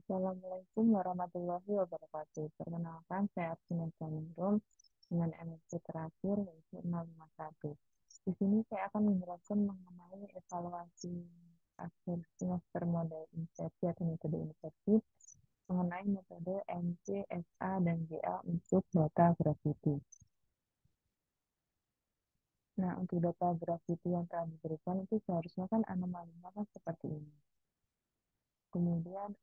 Assalamualaikum warahmatullahi wabarakatuh. Perkenalkan, saya Arjuna Ningrum dengan MSc terakhir yaitu 651. Di sini saya akan menjelaskan mengenai evaluasi akhir semester model insersi atau metode insersi mengenai metode MC, SA, dan GA untuk data gravity. Nah, untuk data gravity yang telah diberikan itu seharusnya kan anomalinya kan seperti ini. Kemudian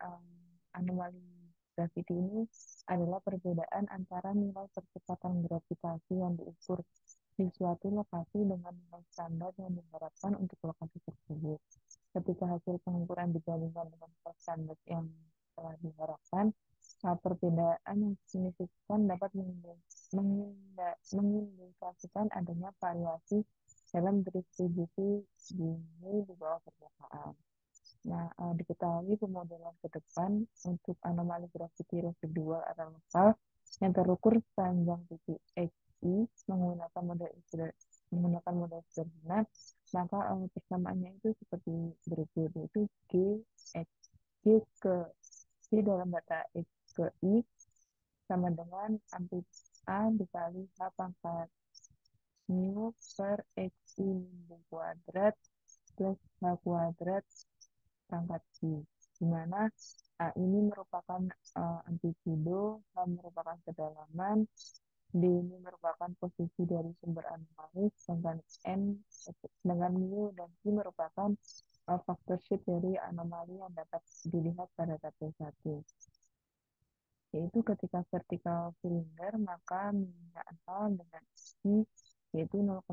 anomali graviti ini adalah perbedaan antara nilai percepatan gravitasi yang diukur di suatu lokasi dengan nilai standar yang diharapkan untuk lokasi tersebut. Ketika hasil pengukuran dibandingkan dengan nilai standar yang telah diharapkan, perbedaan yang signifikan dapat mengindikasikan adanya variasi dalam distribusi bumi di bawah permukaan. Nah, diketahui pemodelan ke depan untuk anomali graviti residual atau lokal yang terukur sepanjang titik XI menggunakan model sederhana, maka persamaannya itu seperti berikut, yaitu G ke G dalam data X ke I sama dengan amplitude A dikali H pangkat mu per XI min kuadrat plus H kuadrat pangkat I, di mana A ini merupakan amplitudo, H merupakan kedalaman, D ini merupakan posisi dari sumber anomali, sedangkan mu dan I merupakan faktor shift dari anomali yang dapat dilihat pada tabel 1. Yaitu ketika vertikal silinder, maka mu-nya 0 dengan I yaitu 0,5.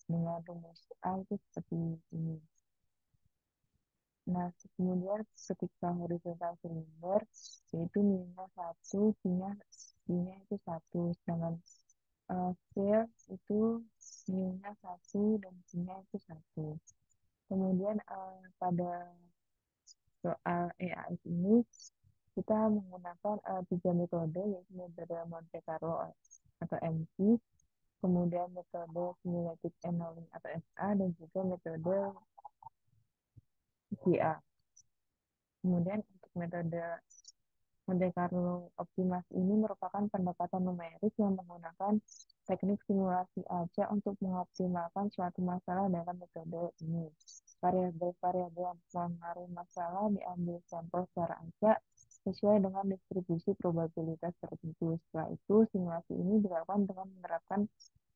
Dengan rumus A itu seperti ini. Nah, kemudian ketika horizontal silinder, yaitu mu-nya 1, pi-nya itu 1, sedangkan sphere itu mu-nya 1 dan pi-nya itu 1. Kemudian pada soal EAS ini, kita menggunakan 3 metode, yaitu metode Monte Carlo atau MC, kemudian metode simulated annealing atau SA, dan juga metode GA. Kemudian untuk metode Monte Carlo optimasi ini merupakan pendekatan numerik yang menggunakan teknik simulasi aja untuk mengoptimalkan suatu masalah dalam metode ini. Variabel-variabel yang mempengaruhi masalah diambil sampel secara acak sesuai dengan distribusi probabilitas tertentu. Setelah itu, simulasi ini dilakukan dengan menerapkan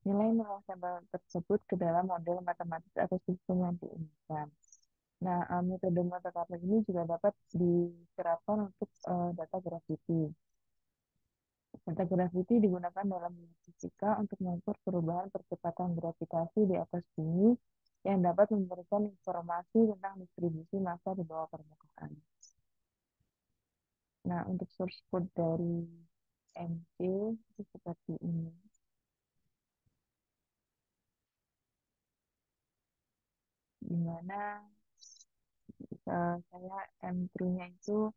nilai-nilai sampel tersebut ke dalam model matematis atau sistem yang diinginkan. Nah, metode Monte Carlo ini juga dapat diterapkan untuk data gravity. Data gravity digunakan dalam fisika untuk mengukur perubahan percepatan gravitasi di atas bumi yang dapat memberikan informasi tentang distribusi massa di bawah permukaan. Nah, untuk source code dari MC itu seperti ini. Di mana saya M3-nya itu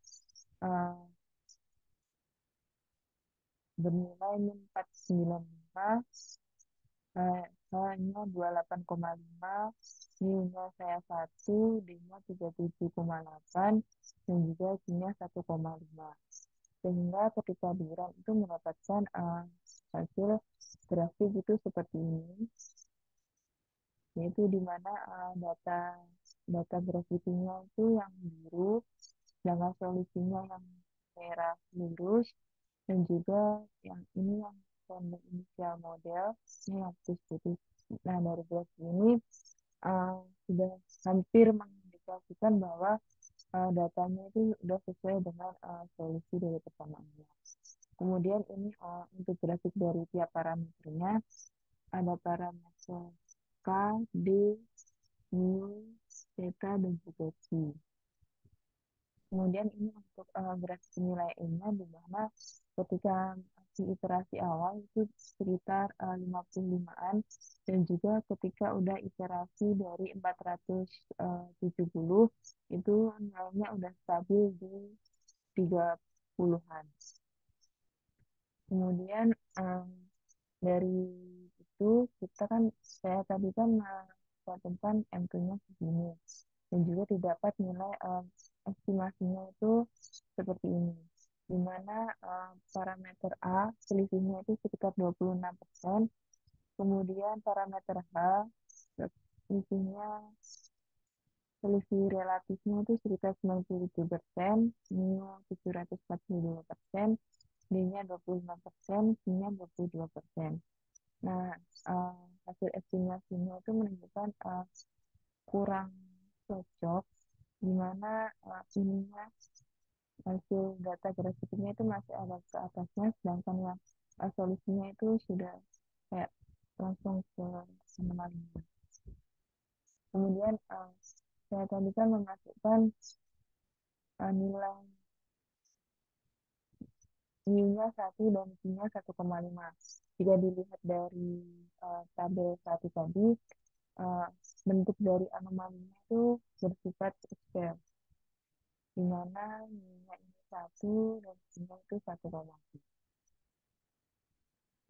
bernilai min 495, hanya 28,5, mu-nya saya 1, D-nya 37,8, dan juga Q-nya 1,5. Sehingga ketika diulang itu mendapatkan hasil grafik itu seperti ini, yaitu di mana data gravitinya itu yang biru, sedangkan solusinya yang merah lurus, dan juga yang ini yang random initial model, ini yang putih-putih. Nah, dari grafik ini sudah hampir mengindikasikan bahwa datanya itu sudah sesuai dengan solusi dari persamaannya. Kemudian ini untuk grafik dari tiap parameternya, ada parameter K, D, mu, theta, dan juga Q. Kemudian ini untuk grafik nilai N-nya, di mana ketika si iterasi awal itu sekitar 55-an, dan juga ketika udah iterasi dari 470 itu nilainya udah stabil di 30-an. Kemudian dari itu kita kan, saya tadi kan mencantumkan M2-nya segini, dan juga didapat nilai estimasinya itu seperti ini, di mana parameter A selisihnya itu sekitar 26%, kemudian parameter H selisihnya selisih relatifnya itu sekitar 97%, mu 742%, D-nya 25%, C-nya 22%. Nah, hasil estimasinya itu menunjukkan kurang cocok, di mana ininya hasil data grafiknya itu masih ada ke atasnya, sedangkan yang solusinya itu sudah kayak langsung ke anomalinya. Kemudian saya tadi kan memasukkan nilai mu-nya 1 dan P-nya 1,5. Jika dilihat dari tabel 1 tadi, uh, bentuk dari anomalinya itu bersifat scale, di mana mu-nya ini 1 dan P-nya itu 1,5.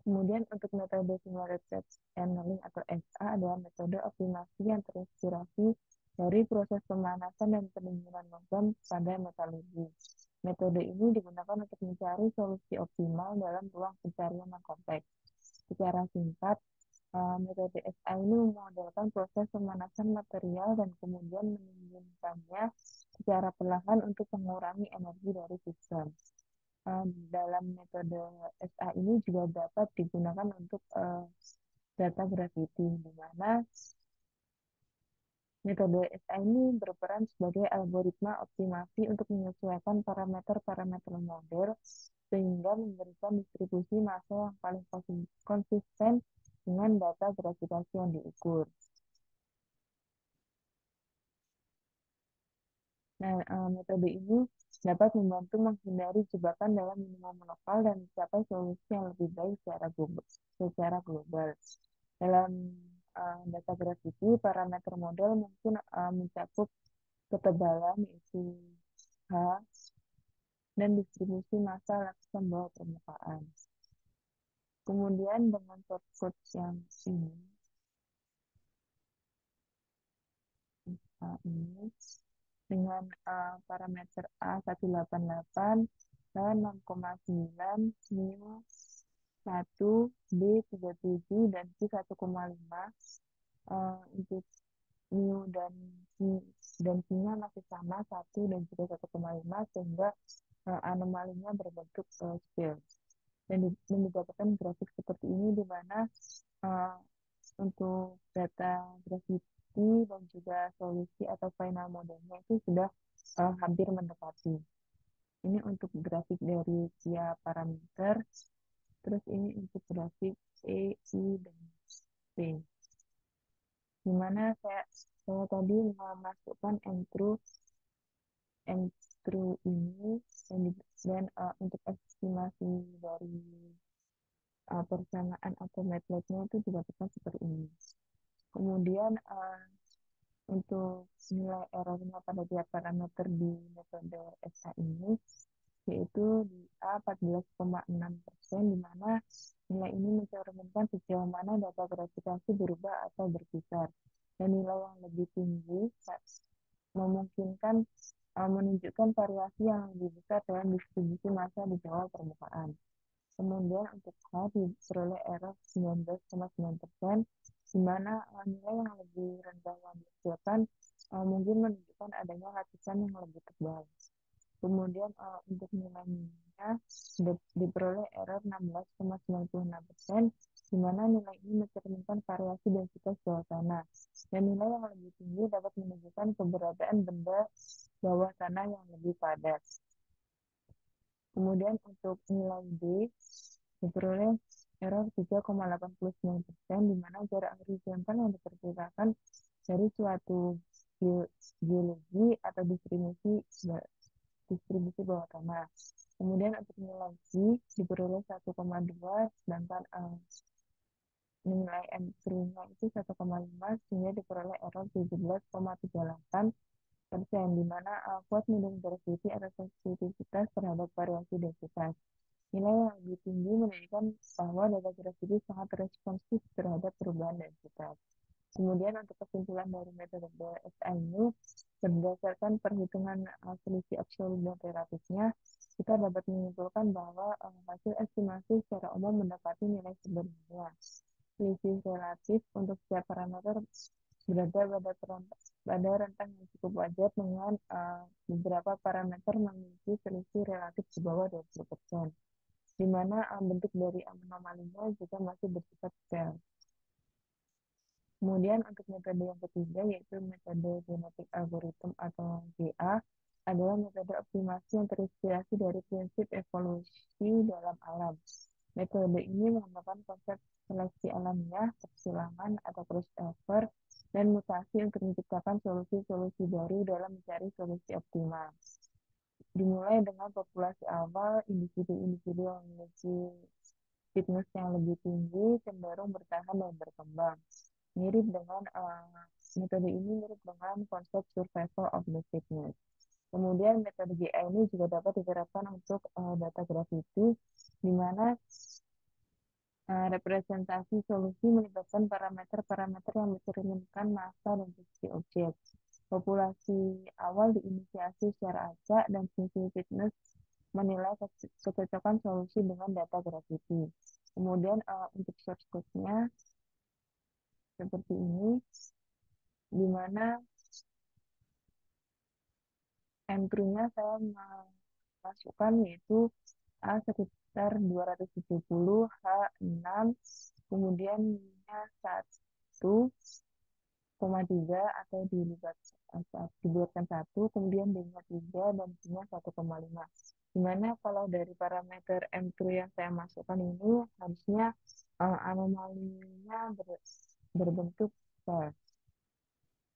Kemudian untuk metode simulated annealing atau SA adalah metode optimasi yang terinspirasi dari proses pemanasan dan pendinginan logam pada metalurgi. Metode ini digunakan untuk mencari solusi optimal dalam ruang pencarian yang kompleks. Secara singkat, metode SA ini memodelkan proses pemanasan material dan kemudian mendinginkannya secara perlahan untuk mengurangi energi dari sistem. Dalam metode SA ini juga dapat digunakan untuk data gravity, di mana metode SA ini berperan sebagai algoritma optimasi untuk menyesuaikan parameter-parameter model sehingga memberikan distribusi massa yang paling konsisten dengan data gravitasi yang diukur. Nah, metode ini dapat membantu menghindari jebakan dalam minimum lokal dan mencapai solusi yang lebih baik secara global. Dalam data gravity, parameter model mungkin mencakup ketebalan yaitu H dan distribusi massa lapisan bawah permukaan. Kemudian dengan shortcode yang ini dengan parameter A188 dan 6,9, mu 1, B 37, dan C 1,5. Untuk mu dan C-nya masih sama 1 dan juga 1,5, sehingga anomalinya berbentuk spill. Dan didapatkan grafik seperti ini, di mana untuk data gravity dan juga solusi atau final modelnya itu sudah hampir mendekati. Ini untuk grafik dari tiap parameter. Terus ini untuk grafik E, I, dan P. Dimana saya tadi memasukkan entru ini dan untuk estimasi dari persamaan atau MATLAB-nya itu didapatkan seperti ini. Kemudian untuk nilai errornya pada tiap parameter di metode SA ini yaitu di A 14,6%, di mana nilai ini mencerminkan sejauh mana data gravitasi berubah atau berkisar, dan nilai yang lebih tinggi memungkinkan menunjukkan variasi yang lebih besar dalam distribusi massa di bawah permukaan. Kemudian untuk H diperoleh error 19,9%, di mana nilai yang lebih rendah yang dihasilkan mungkin menunjukkan adanya lapisan yang lebih tebal. Kemudian untuk nilainya diperoleh error 16,96%, di mana nilai ini mencerminkan variasi densitas bawah tanah, dan nilai yang lebih tinggi dapat menunjukkan keberadaan benda bawah tanah yang lebih padat. Kemudian untuk nilai D diperoleh error 3,89%, di mana jarak horizontal yang diperkirakan dari suatu geologi atau distribusi bawah tanah. Kemudian untuk nilai G diperoleh 1,2, sedangkan nilai M3-nya itu 1,5, sehingga diperoleh error 17,38%, di mana kuat medium gravity atau sensitivitas terhadap variasi densitas. Nilai yang lebih tinggi menunjukkan bahwa data gravity sangat responsif terhadap perubahan densitas. Kemudian untuk kesimpulan dari metode DSA ini, berdasarkan perhitungan selisih absolut dan relatifnya, kita dapat menyimpulkan bahwa hasil estimasi secara umum mendapati nilai sebenarnya. Selisih relatif untuk setiap parameter berada pada rentang yang cukup wajar dengan beberapa parameter memiliki selisih relatif di bawah 20%, di mana bentuk dari anomalinya juga masih bersifat scale. Kemudian untuk metode yang ketiga yaitu metode genetic algorithm atau GA adalah metode optimasi yang terinspirasi dari prinsip evolusi dalam alam. Metode ini menggunakan konsep seleksi alamiah, persilangan atau crossover, dan mutasi untuk menciptakan solusi-solusi baru dalam mencari solusi optimal. Dimulai dengan populasi awal, individu-individu yang memiliki fitness yang lebih tinggi cenderung bertahan dan berkembang. Mirip dengan metode ini mirip dengan konsep survival of the fittest. Kemudian metode GI ini juga dapat diterapkan untuk data gravity, di mana representasi solusi melibatkan parameter-parameter yang mencerminkan massa dan posisi objek. Populasi awal diinisiasi secara acak dan fungsi fitness menilai kecocokan solusi dengan data gravity. Kemudian untuk source code-nya seperti ini, di mana entry-nya saya masukkan yaitu A sekitar 270, H6, kemudian minusnya 1,3 atau dibuatkan 1, kemudian D-nya 3 dan C-nya 1,5. Dimana kalau dari parameter M2 yang saya masukkan ini harusnya anomalinya berbentuk square.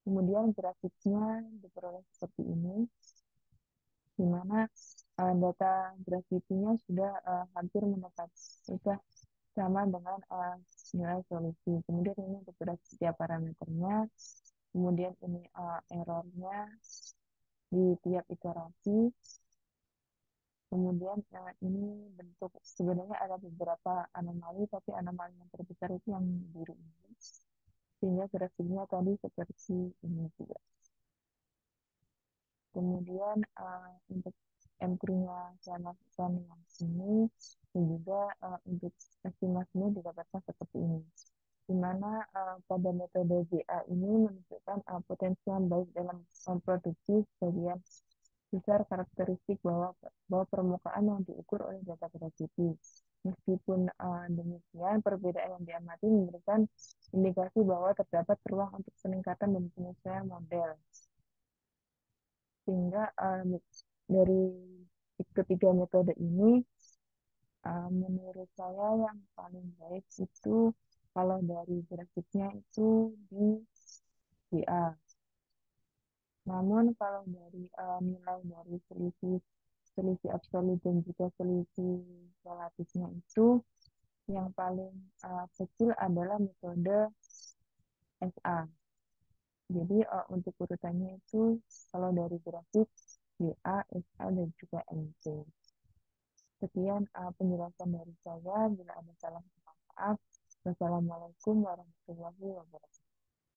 Kemudian grafiknya diperoleh seperti ini, di mana data grafitinya sudah hampir mendekati, sudah sama dengan nilai solusi. Kemudian ini untuk setiap parameternya, kemudian ini errornya di tiap iterasi. Kemudian ini bentuk, sebenarnya ada beberapa anomali, tapi anomali yang terbesar itu yang biru ini. Sehingga grafiknya tadi seperti ini juga. Kemudian untuk M-nya saya masukkan yang ini, dan juga untuk estimasi ini didapatkan seperti ini. Di mana pada metode GA ini menunjukkan potensi yang baik dalam memproduksi sebagian besar karakteristik bahwa permukaan yang diukur oleh data gravity. Meskipun demikian, perbedaan yang diamati memberikan indikasi bahwa terdapat ruang untuk peningkatan dan penyesuaian model. Sehingga dari ketiga metode ini, menurut saya yang paling baik itu kalau dari grafiknya itu di GA. Namun kalau dari nilai dari selisih absolut dan juga selisih relatifnya itu yang paling kecil adalah metode SA. Jadi untuk urutannya itu kalau dari grafik GA, SA, dan juga MC. Sekian penjelasan dari saya. Bila ada salah, maaf. Wassalamualaikum warahmatullahi wabarakatuh.